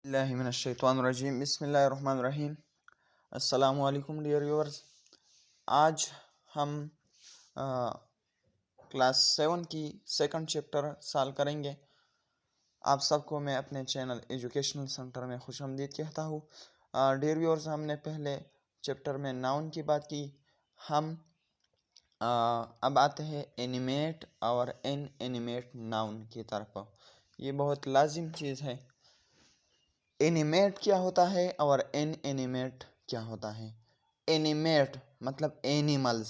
बिस्मिल्लाहिर्रहमानिर्रहीम बिस्मिल्लाहिर्रहमानिर्रहीम। अस्सलामुअलैकुम डियर व्यूअर्स। आज हम क्लास 7 की सेकंड चैप्टर सॉल्व करेंगे। आप सबको मैं अपने चैनल एजुकेशनल सेंटर में खुशामदीद कहता हूँ। डियर व्यूअर्स, हमने पहले चैप्टर में नाउन की बात की। हम अब आते हैं एनिमेट और इनएनिमेट नाउन की तरफ। ये बहुत लाजिम चीज़ है। एनिमेट क्या होता है और इनएनिमेट क्या होता है। एनिमेट मतलब एनिमल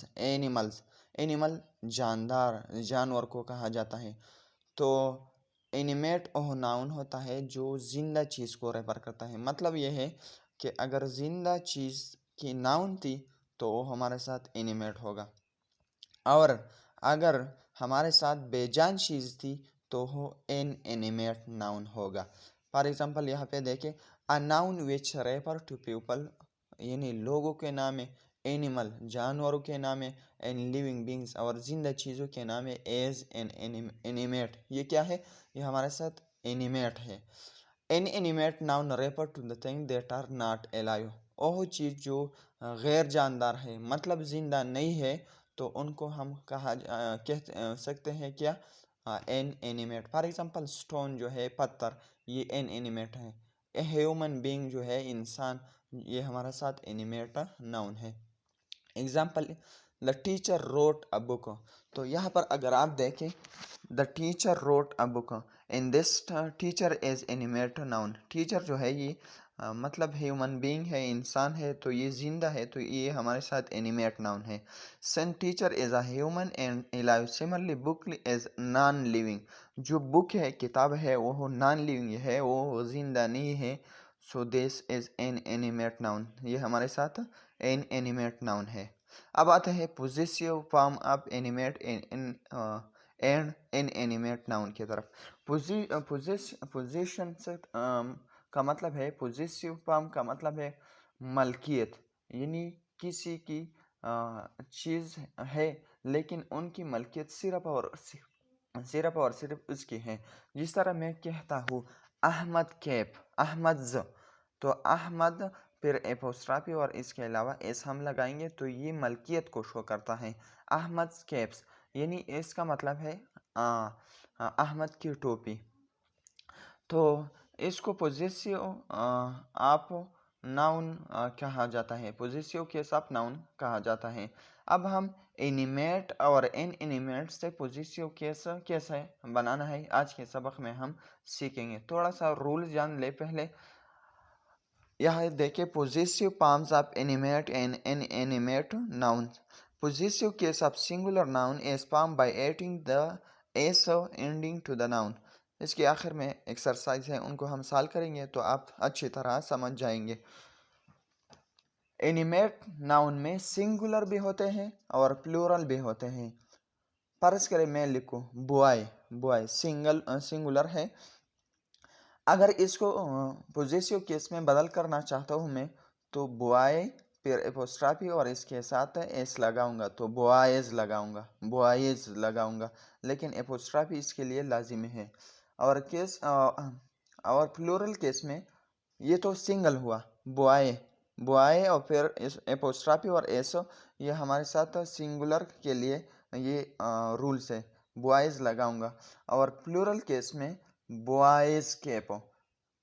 जानवर को कहा जाता है। तो एनिमेट वह नाउन होता है जो जिंदा चीज़ को रेफर करता है। मतलब यह है कि अगर जिंदा चीज़ की नाउन थी तो वो हमारे साथ एनिमेट होगा, और अगर हमारे साथ बेजान चीज़ थी तो वो इनएनिमेट नाउन होगा। फॉर एग्जांपल यहाँ पे देखें, a noun which refer to people यानी लोगों के नाम है, एनिमल जानवरों के नाम है, एंड लिविंग बींग्स और जिंदा चीज़ों के नाम है एज एन एनिमेट। ये क्या है? ये हमारे साथ एनिमेट है। Inanimate noun refer to the thing that are not alive. वह चीज़ जो गैर जानदार है, मतलब जिंदा नहीं है, तो उनको हम कह सकते हैं क्या? इनएनिमेट। फॉर एग्जांपल स्टोन जो है, पत्थर, ये इनएनिमेट है। ए ह्यूमन बीइंग जो है, इंसान, ये हमारा साथ एनिमेट नाउन है। Example, the teacher wrote a book. तो यहाँ पर अगर आप देखें, the teacher wrote a book, in this teacher is animate noun. Teacher जो है ये मतलब ह्यूमन बीइंग है, इंसान है, तो ये जिंदा है, तो ये हमारे साथ एनिमेट नाउन है। Son teacher is a human and alive. Similarly book is non living. जो बुक है, किताब है, वो नॉन लिविंग है, वो जिंदा नहीं है। So this is an animate noun. ये हमारे साथ एन एनिमेट नाउन है। अब आते हैं possessive form of animate and in animate noun की तरफ। पोजीशन से का मतलब है, पोजेसिव फॉर्म का मतलब है मलकियत, यानी किसी की चीज़ है लेकिन उनकी मलकियत सिर्फ और सिर्फ उसकी है। जिस तरह मैं कहता हूँ अहमद कैप, अहमद, तो अहमद फिर एपोस्ट्राफी और इसके अलावा एस हम लगाएंगे तो ये मलकियत को शो करता है। अहमद कैप्स यानी इसका मतलब है अहमद की टोपी। तो इसको पोजेसिव आप नाउन कहा जाता है, पोजेसिव केस ऑफ नाउन कहा जाता है। अब हम एनिमेट और इनएनिमेट से पोजेसिव केस कैसे बनाना है आज के सबक में हम सीखेंगे। थोड़ा सा रूल जान ले पहले। यहाँ देखे, possessive forms of animate and inanimate noun. Possessive case of singular noun is form by adding the S ending to the noun. इसके आखिर में एक्सरसाइज है, उनको हम सॉल्व करेंगे तो आप अच्छी तरह समझ जाएंगे। एनिमेट नाउन में सिंगुलर भी होते हैं और प्लूरल भी होते हैं। फर्ज करें मैं लिखूं बॉय, बॉय सिंगुलर है। अगर इसको पोजेसिव केस में बदल करना चाहता हूँ मैं, तो बॉय फिर एपोस्ट्राफी और इसके साथ एस लगाऊंगा, तो बॉयज लगाऊंगा, बॉयज लगाऊंगा, लेकिन एपोस्ट्राफी इसके लिए लाजिमी है। और और प्लूरल केस में ये तो सिंगल हुआ, बॉय, बॉय और फिर एपोस्ट्राफी और एस, ये हमारे साथ सिंगुलर के लिए ये रूल्स है, बॉयज लगाऊंगा। और प्लूरल केस में बॉयज कैप,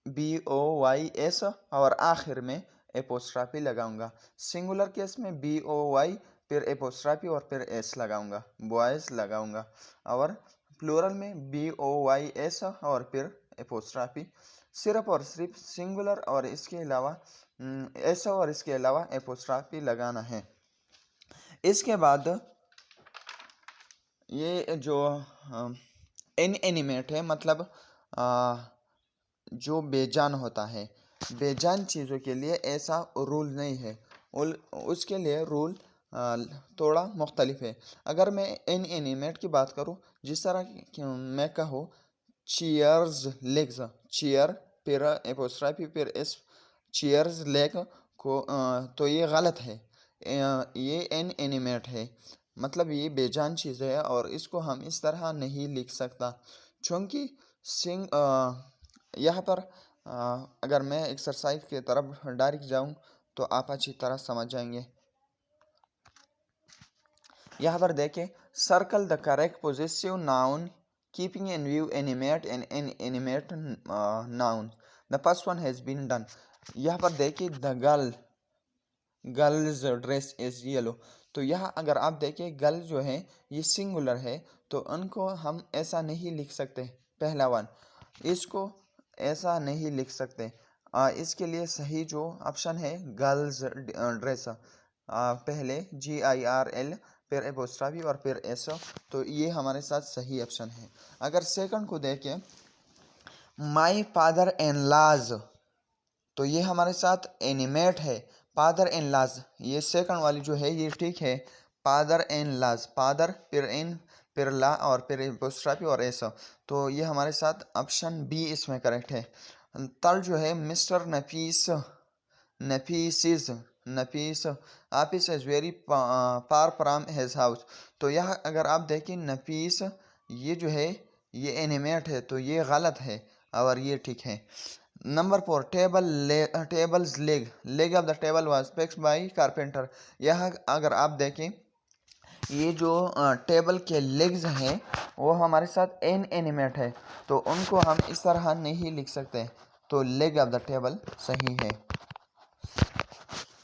BOYS, और आखिर में एपोस्ट्राफी लगाऊंगा। सिंगुलर केस में BOY फिर एपोस्ट्राफी और फिर S लगाऊंगा, बॉयज लगाऊंगा। और प्लूरल में BOYS और फिर एपोस्ट्राफी। सिर्फ और सिर्फ सिंगुलर और इसके अलावा S और इसके अलावा एपोस्ट्राफी लगाना है। इसके बाद ये जो इनएनिमेट है, मतलब जो बेजान होता है, बेजान चीज़ों के लिए ऐसा रूल नहीं है, उसके लिए रूल थोड़ा मुख्तलिफ है। अगर मैं इनएनिमेट की बात करूं, जिस तरह कि मैं कहूँ चेयर्स लेग्स, चेयर फिर एपोस्ट्राफी फिर एस, चेयर्स लेग को, तो ये गलत है, ये इनएनिमेट है, मतलब ये बेजान चीज़ है और इसको हम इस तरह नहीं लिख सकता, क्योंकि यहाँ पर अगर मैं एक्सरसाइज की तरफ डायरेक्ट जाऊं तो आप अच्छी तरह समझ जाएंगे। यहाँ पर देखें, circle the correct possessive noun keeping in view animate and inanimate noun. The first one has been done. यहाँ पर देखिए, the girl's dress is yellow. तो यहाँ अगर आप देखें, गर्ल जो है ये सिंगुलर है, तो उनको हम ऐसा नहीं लिख सकते। पहला वन, इसको ऐसा नहीं लिख सकते। इसके लिए सही जो ऑप्शन है गर्ल्स ड्रेस, पहले GIRL फिर एपोस्ट्रॉफी और फिर एस, तो ये हमारे साथ सही ऑप्शन है। अगर सेकंड को देखें, माई फादर इन लॉज, तो ये हमारे साथ एनिमेट है। फादर इन लॉज, ये सेकंड वाली जो है ये ठीक है। फादर इन लॉज, फादर फिर इन फिर ला और फिर एपोस्ट्रॉफी और एस, तो ये हमारे साथ ऑप्शन बी इसमें करेक्ट है। थर्ड जो है mister Nafees, Nafees office is very far from his house. तो यह अगर आप देखें, नफीस ये जो है ये एनिमेट है, तो ये गलत है और ये ठीक है। Number 4, tables leg of the table was fixed by carpenter. यह अगर आप देखें, ये जो टेबल के लेग्स हैं वो हमारे साथ एनिमेट है, तो उनको हम इस तरह नहीं लिख सकते, तो लेग ऑफ द टेबल सही है।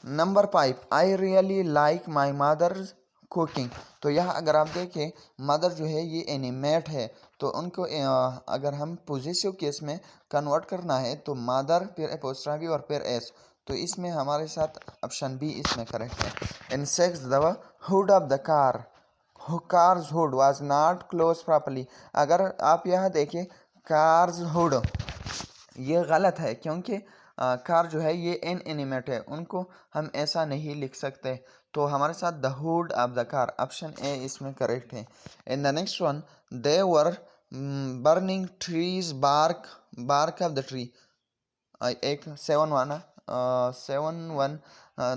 Number 5, I really like my mother's cooking. तो यह अगर आप देखें, मदर जो है ये एनिमेट है, तो उनको अगर हम पॉजिटिव केस में कन्वर्ट करना है तो मदर फिर एपोस्ट्रॉफी और फिर एस, तो इसमें हमारे साथ ऑप्शन बी इसमें करेक्ट है। In six, the hood of the cars hood was not close properly. अगर आप यह देखें, कार्स हुड ये गलत है, क्योंकि कार जो है ये एनिमेट है, उनको हम ऐसा नहीं लिख सकते, तो हमारे साथ the hood of the car, option A इसमें करेक्ट है। In the next one, they were burning trees bark of the tree. एक 7-1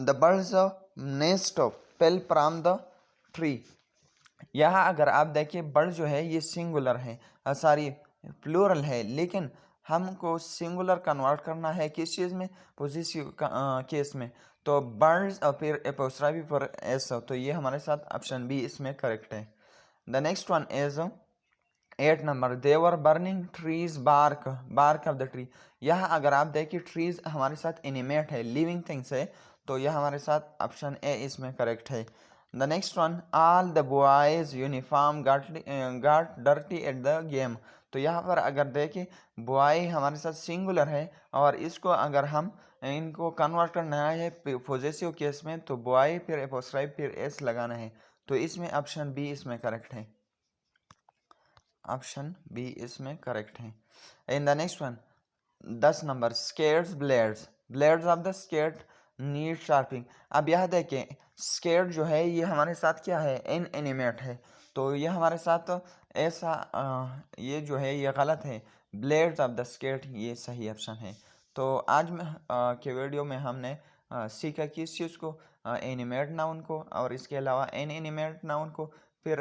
the bird's nest fell from the tree. यहाँ अगर आप देखिए, बर्ड जो है ये सिंगुलर है, सॉरी प्लूरल है, लेकिन हमको सिंगुलर कन्वर्ट करना है किस चीज़ में, पॉजिटिव केस में, तो बर्ड्स और फिर एपोस्ट्रॉफी पर एस, तो ये हमारे साथ ऑप्शन बी इसमें करेक्ट है। The next one is 8 number, they were burning trees bark of the tree. यह अगर आप देखिए, ट्रीज हमारे साथ एनिमेट है, लिविंग थिंग्स है, तो यह हमारे साथ ऑप्शन ए इसमें करेक्ट है। The next one, all the boys uniform got dirty at the game. तो यहाँ पर अगर देखें, बॉय हमारे साथ सिंगुलर है, और इसको अगर हम इनको कन्वर्ट करना है पॉजेसिव केस में, तो बॉय फिर एपोस्ट्रॉफी फिर एस लगाना है, तो इसमें ऑप्शन बी इसमें करेक्ट है, ऑप्शन बी इसमें करेक्ट है। In the next one, 10 number, skates blades of the skate need sharping. अब यह देखें, स्केट जो है ये हमारे साथ क्या है, एनिमेट है, तो ये हमारे साथ ऐसा ये जो है ये गलत है, ब्लेड्स ऑफ द स्केट ये सही ऑप्शन है। तो आज में के वीडियो में हमने सीखा किस चीज़ को, एनिमेट नाउन को, और इसके अलावा एनिमेट नाउन को, फिर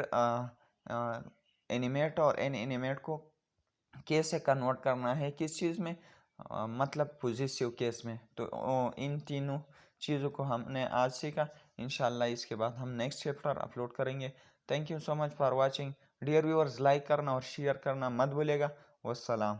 एनिमेट और एनिमेट को कैसे कन्वर्ट करना है किस चीज़ में, मतलब पॉजिटिव केस में। तो इन तीनों चीज़ों को हमने आज सीखा। इंशाल्लाह इसके बाद हम नेक्स्ट चैप्टर अपलोड करेंगे। Thank you so much for watching dear viewers, like करना और शेयर करना मत भूलिएगा। वस्सलाम।